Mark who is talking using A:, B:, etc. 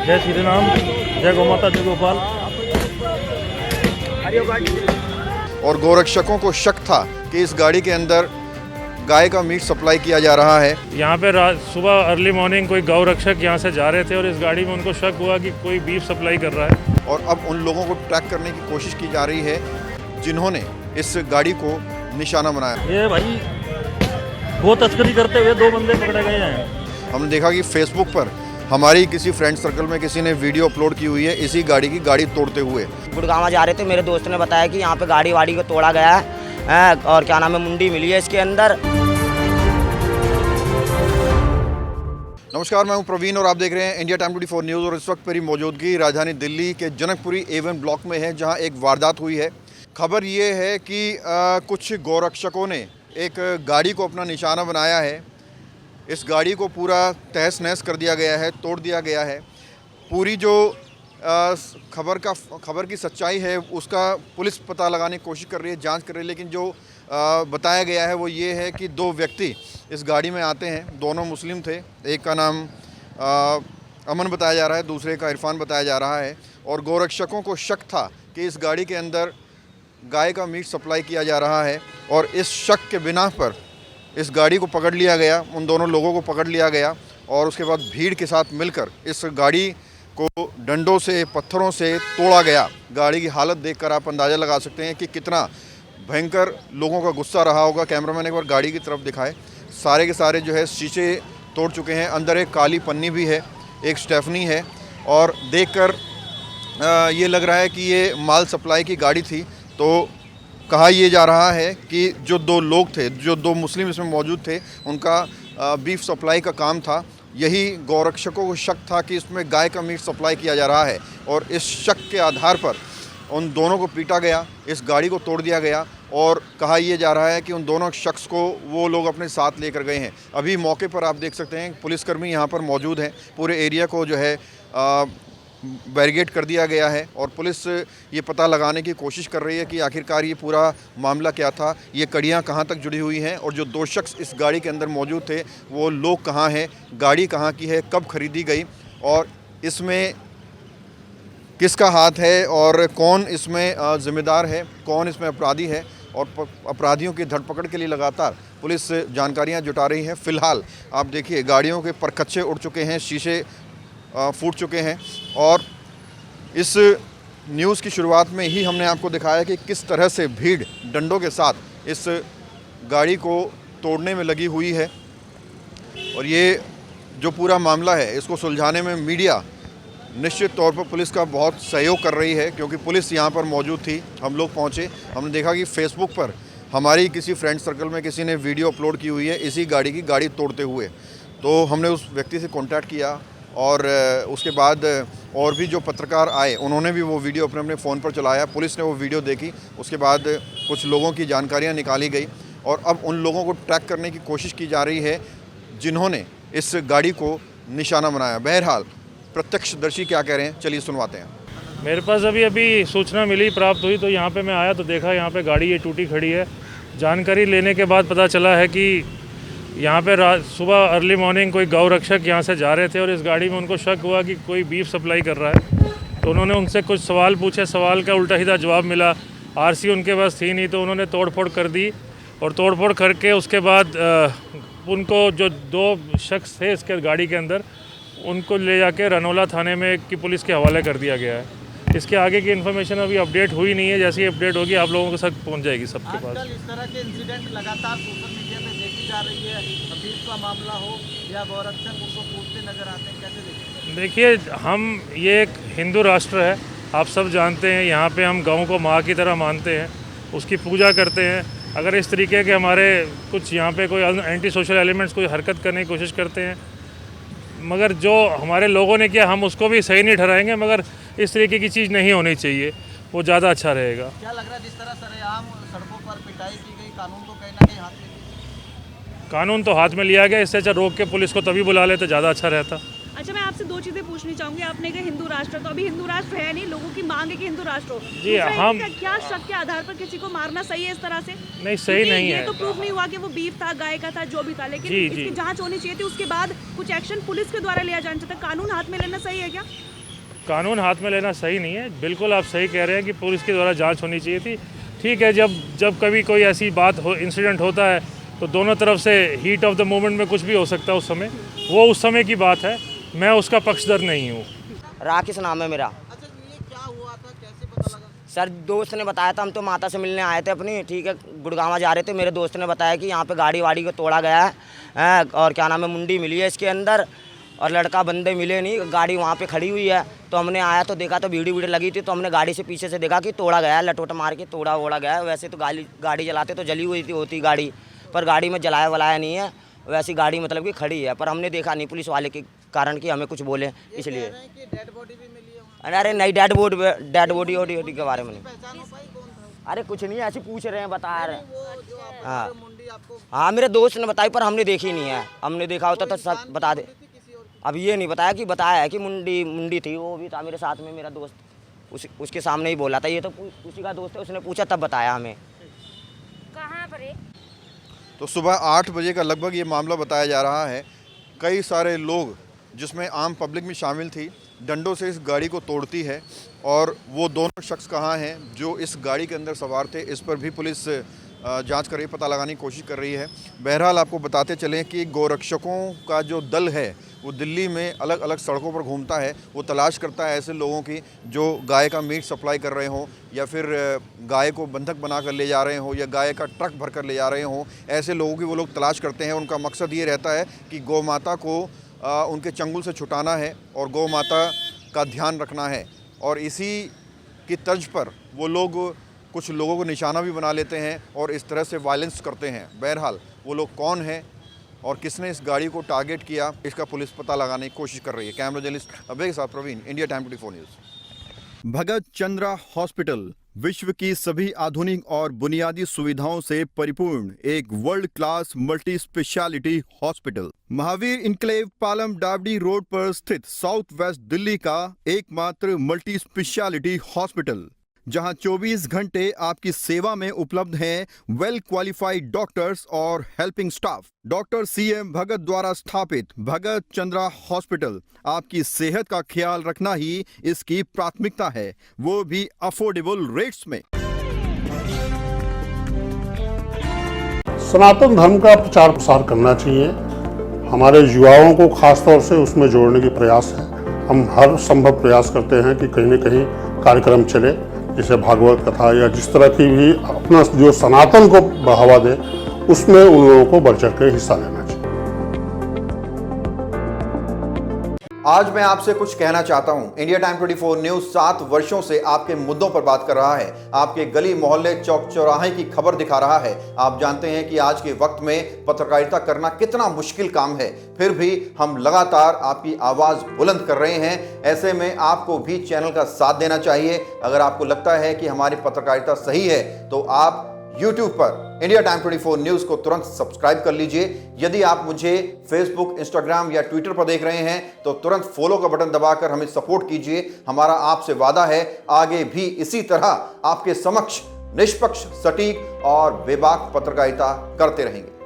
A: जय श्री राम, जय गौ माता, जय गोपाल।
B: और गोरक्षकों को शक था कि इस गाड़ी के अंदर गाय का मीट सप्लाई किया जा रहा है।
A: यहाँ पे सुबह अर्ली मॉर्निंग कोई गौ रक्षक यहाँ से जा रहे थे और इस गाड़ी में उनको शक हुआ कि कोई बीफ सप्लाई कर रहा है।
B: और अब उन लोगों को ट्रैक करने की कोशिश की जा रही है जिन्होंने इस गाड़ी को निशाना बनाया।
A: ये भाई वो तस्करी करते हुए 2 बंदे पकड़े गए हैं।
B: हमने देखा कि फेसबुक पर हमारी किसी फ्रेंड सर्कल में किसी ने वीडियो अपलोड की हुई है इसी गाड़ी की गाड़ी तोड़ते हुए।
C: गुड़गांव जा रहे थे, मेरे दोस्त ने बताया कि यहाँ पे गाड़ी वाड़ी को तोड़ा गया है और क्या नाम है, मुंडी मिली है इसके अंदर।
B: नमस्कार, मैं हूं प्रवीण और आप देख रहे हैं इंडिया टाइम 24 न्यूज़। और इस वक्त मेरी मौजूदगी राजधानी दिल्ली के जनकपुरी A1 ब्लॉक में है, जहां एक वारदात हुई है। खबर ये है कि कुछ गौरक्षकों ने एक गाड़ी को अपना निशाना बनाया है। इस गाड़ी को पूरा तहस नहस कर दिया गया है, तोड़ दिया गया है। पूरी जो खबर की सच्चाई है उसका पुलिस पता लगाने की कोशिश कर रही है, जांच कर रही है। लेकिन जो बताया गया है वो ये है कि 2 व्यक्ति इस गाड़ी में आते हैं, दोनों मुस्लिम थे। एक का नाम अमन बताया जा रहा है, दूसरे का इरफान बताया जा रहा है। और गोरक्षकों को शक था कि इस गाड़ी के अंदर गाय का मीट सप्लाई किया जा रहा है और इस शक के बिना पर इस गाड़ी को पकड़ लिया गया, उन दोनों लोगों को पकड़ लिया गया। और उसके बाद भीड़ के साथ मिलकर इस गाड़ी को डंडों से, पत्थरों से तोड़ा गया। गाड़ी की हालत देखकर आप अंदाज़ा लगा सकते हैं कि कितना भयंकर लोगों का गुस्सा रहा होगा। कैमरामैन एक बार गाड़ी की तरफ दिखाए। सारे के सारे जो है शीशे तोड़ चुके हैं। अंदर एक काली पन्नी भी है, एक स्टेफनी है। और देखकर ये लग रहा है कि ये माल सप्लाई की गाड़ी थी। तो कहा यह जा रहा है कि जो 2 लोग थे, जो 2 मुस्लिम इसमें मौजूद थे, उनका बीफ सप्लाई का काम था। यही गौरक्षकों को शक था कि इसमें गाय का मीट सप्लाई किया जा रहा है। और इस शक के आधार पर उन दोनों को पीटा गया, इस गाड़ी को तोड़ दिया गया। और कहा यह जा रहा है कि उन दोनों शख्स को वो लोग अपने साथ लेकर गए हैं। अभी मौके पर आप देख सकते हैं पुलिसकर्मी यहाँ पर मौजूद हैं। पूरे एरिया को जो है बैरिकेड कर दिया गया है और पुलिस ये पता लगाने की कोशिश कर रही है कि आखिरकार ये पूरा मामला क्या था, ये कड़ियाँ कहाँ तक जुड़ी हुई हैं और जो 2 शख्स इस गाड़ी के अंदर मौजूद थे वो लोग कहाँ हैं, गाड़ी कहाँ की है, कब खरीदी गई और इसमें किसका हाथ है और कौन इसमें ज़िम्मेदार है, कौन इसमें अपराधी है। और अपराधियों की धरपकड़ के लिए लगातार पुलिस जानकारियाँ जुटा रही है। फ़िलहाल आप देखिए गाड़ियों के परखच्चे उड़ चुके हैं, शीशे फूट चुके हैं। और इस न्यूज़ की शुरुआत में ही हमने आपको दिखाया कि किस तरह से भीड़ डंडों के साथ इस गाड़ी को तोड़ने में लगी हुई है। और ये जो पूरा मामला है इसको सुलझाने में मीडिया निश्चित तौर पर पुलिस का बहुत सहयोग कर रही है, क्योंकि पुलिस यहाँ पर मौजूद थी। हम लोग पहुँचे, हमने देखा कि फेसबुक पर हमारी किसी फ्रेंड सर्कल में किसी ने वीडियो अपलोड की हुई है इसी गाड़ी की गाड़ी तोड़ते हुए। तो हमने उस व्यक्ति से कॉन्टैक्ट किया और उसके बाद और भी जो पत्रकार आए उन्होंने भी वो वीडियो अपने फ़ोन पर चलाया। पुलिस ने वो वीडियो देखी, उसके बाद कुछ लोगों की जानकारियाँ निकाली गई और अब उन लोगों को ट्रैक करने की कोशिश की जा रही है जिन्होंने इस गाड़ी को निशाना बनाया। बहरहाल प्रत्यक्षदर्शी क्या कह रहे हैं, चलिए सुनवाते हैं।
A: मेरे पास अभी सूचना मिली, प्राप्त हुई, तो यहाँ पे मैं आया तो देखा यहाँ पे गाड़ी ये टूटी खड़ी है। जानकारी लेने के बाद पता चला है कि यहाँ पे सुबह अर्ली मॉर्निंग कोई गौ रक्षक यहाँ से जा रहे थे और इस गाड़ी में उनको शक हुआ कि कोई बीफ सप्लाई कर रहा है। तो उन्होंने उनसे कुछ सवाल पूछे, सवाल का उल्टा सीधा जवाब मिला। आरसी उनके पास थी नहीं, तो उन्होंने तोड़फोड़ कर दी। और तोड़फोड़ करके उसके बाद उनको जो 2 शख्स थे इसके गाड़ी के अंदर, उनको ले जाके रनौला थाने में की पुलिस के हवाले कर दिया गया है। इसके आगे की इन्फॉर्मेशन अभी अपडेट हुई नहीं है। जैसी अपडेट होगी आप लोगों के साथ पहुंच जाएगी सबके पास।
D: इस तरह के इंसिडेंट लगातार सोशल मीडिया में देखी जा रही है। बीफ का मामला हो या गौरक्षक उसको कूदते नजर आते हैं, कैसे देखते हैं?
A: देखिए, हम ये एक हिंदू राष्ट्र है, आप सब जानते हैं। यहाँ पे हम गौ को माँ की तरह मानते हैं, उसकी पूजा करते हैं। अगर इस तरीके के हमारे कुछ यहाँ पे कोई एंटी सोशल एलिमेंट्स कोई हरकत करने की कोशिश करते हैं, मगर जो हमारे लोगों ने किया हम उसको भी सही नहीं ठहराएंगे, मगर इस तरीके की चीज़ नहीं होनी चाहिए, वो ज़्यादा अच्छा रहेगा।
D: क्या लग रहा है जिस तरह सरेआम सड़कों पर पिटाई की गई, कानून तो कहीं ना कहीं हाथ में लिया?
A: कानून तो हाथ में लिया गया, इससे अच्छा रोक के पुलिस को तभी बुला लेते ज़्यादा अच्छा रहता।
E: अच्छा, मैं आपसे 2 चीज़ें पूछनी चाहूँगी। आपने कहा हिंदू राष्ट्र, तो अभी हिंदू राष्ट्र है नहीं, लोगों की मांग है कि हिंदू राष्ट्र हो।
A: जी, हम
E: क्या शक के आधार पर किसी को मारना सही है इस तरह से?
A: नहीं, सही नहीं
E: ये
A: है।
E: तो प्रूफ नहीं हुआ कि वो बीफ था, गाय का था, जो भी था, लेकिन इसकी जांच होनी चाहिए थी। उसके बाद कुछ एक्शन पुलिस के द्वारा लिया जाना चाहिए। कानून हाथ में लेना सही है क्या?
A: कानून हाथ में लेना सही नहीं है। बिल्कुल आप सही कह रहे हैं कि पुलिस के द्वारा जांच होनी चाहिए थी। ठीक है, जब कभी कोई ऐसी बात हो, इंसिडेंट होता है तो दोनों तरफ से हीट ऑफ द मोमेंट में कुछ भी हो सकता है। उस समय की बात है, मैं उसका पक्षधर नहीं हूँ।
C: राकेश नाम है मेरा।
D: अच्छा, ये क्या हुआ था, कैसे पता लगा?
C: सर दोस्त ने बताया था, हम तो माता से मिलने आए थे अपनी, ठीक है, गुड़गांव जा रहे थे। मेरे दोस्त ने बताया कि यहाँ पे गाड़ी वाड़ी को तोड़ा गया है और क्या नाम है, मुंडी मिली है इसके अंदर और लड़का बंदे मिले नहीं, गाड़ी वहाँ पे खड़ी हुई है। तो हमने आया तो देखा तो वीडियो लगी थी, तो हमने गाड़ी से पीछे से देखा कि तोड़ा गया है, लटोट मार के तोड़ा वोड़ा गया है। वैसे तो गाड़ी जलाते तो जली हुई होती गाड़ी, पर गाड़ी में जलाया वलाया नहीं है, वैसी गाड़ी मतलब कि खड़ी है। पर हमने देखा नहीं पुलिस वाले के कारण कि हमें कुछ बोले, इसलिए।
D: डेड बॉडी भी मिली है वहाँ?
C: अरे नहीं, डेड बॉडी के बारे में नहीं।
D: पहचान हो पाई कौन था?
C: अरे कुछ नहीं, ऐसे पूछ रहे हैं, बता रहे हैं।
D: वो जो आप
C: हाँ
D: मुंडी आपको
C: हाँ, मेरे दोस्त ने बताई, पर हमने देखी नहीं है। हमने देखा होता तो सब बता दे।
D: किसी और की?
C: अब ये नहीं बताया कि बताया है कि मुंडी थी, वो भी था मेरे साथ में, मेरा दोस्त उसके सामने ही बोला था। ये तो उसी का दोस्त है, उसने पूछा तब बताया हमें।
E: कहाँ पर है?
B: तो सुबह 8 बजे का लगभग ये मामला बताया जा रहा है। कई सारे लोग, जिसमें आम पब्लिक भी शामिल थी, डंडों से इस गाड़ी को तोड़ती है। और वो दोनों शख्स कहाँ हैं जो इस गाड़ी के अंदर सवार थे, इस पर भी पुलिस जांच कर रही है, पता लगाने की कोशिश कर रही है। बहरहाल आपको बताते चलें कि गोरक्षकों का जो दल है वो दिल्ली में अलग अलग सड़कों पर घूमता है। वो तलाश करता है ऐसे लोगों की जो गाय का मीट सप्लाई कर रहे हों, या फिर गाय को बंधक बना कर ले जा रहे हों, या गाय का ट्रक भर कर ले जा रहे हों। ऐसे लोगों की वो लोग तलाश करते हैं। उनका मकसद ये रहता है कि गौ माता को उनके चंगुल से छुटाना है और गौ माता का ध्यान रखना है। और इसी की तर्ज पर वो लोग कुछ लोगों को निशाना भी बना लेते हैं और इस तरह से वायलेंस करते हैं। बहरहाल वो लोग कौन हैं और किसने इस गाड़ी को टारगेट किया, इसका पुलिस पता लगाने की कोशिश कर रही है। कैमरा जर्नलिस्ट अभय के साथ प्रवीण, इंडिया टाइम 24 न्यूज़।
F: भगत चंद्रा हॉस्पिटल विश्व की सभी आधुनिक और बुनियादी सुविधाओं से परिपूर्ण एक world class multi speciality hospital, Mahavir enclave, Palam डावडी रोड पर स्थित साउथ वेस्ट दिल्ली का एकमात्र मल्टी स्पेशलिटी हॉस्पिटल, जहां 24 घंटे आपकी सेवा में उपलब्ध हैं वेल क्वालिफाइड डॉक्टर्स और हेल्पिंग स्टाफ। डॉक्टर CM भगत द्वारा स्थापित भगत चंद्रा हॉस्पिटल आपकी सेहत का ख्याल रखना ही इसकी प्राथमिकता है, वो भी अफोर्डेबल रेट्स में।
G: सनातन धर्म का प्रचार प्रसार करना चाहिए। हमारे युवाओं को खास तौर से उसमें जोड़ने की प्रयास है। हम हर संभव प्रयास करते हैं कि कहीं न कहीं कार्यक्रम चले, जैसे भागवत कथा या जिस तरह की भी अपना जो सनातन को बढ़ावा दे, उसमें उन लोगों को बढ़ चढ़ के हिस्सा लेना चाहिए।
B: आज मैं आपसे कुछ कहना चाहता हूं। इंडिया टाइम 24 न्यूज़ 7 वर्षों से आपके मुद्दों पर बात कर रहा है, आपके गली मोहल्ले चौक चौराहे की खबर दिखा रहा है। आप जानते हैं कि आज के वक्त में पत्रकारिता करना कितना मुश्किल काम है, फिर भी हम लगातार आपकी आवाज़ बुलंद कर रहे हैं। ऐसे में आपको भी चैनल का साथ देना चाहिए। अगर आपको लगता है कि हमारी पत्रकारिता सही है तो आप YouTube पर इंडिया टाइम 24 न्यूज़ को तुरंत सब्सक्राइब कर लीजिए। यदि आप मुझे फेसबुक, इंस्टाग्राम या ट्विटर पर देख रहे हैं तो तुरंत फॉलो का बटन दबाकर हमें सपोर्ट कीजिए। हमारा आपसे वादा है, आगे भी इसी तरह आपके समक्ष निष्पक्ष, सटीक और बेबाक पत्रकारिता करते रहेंगे।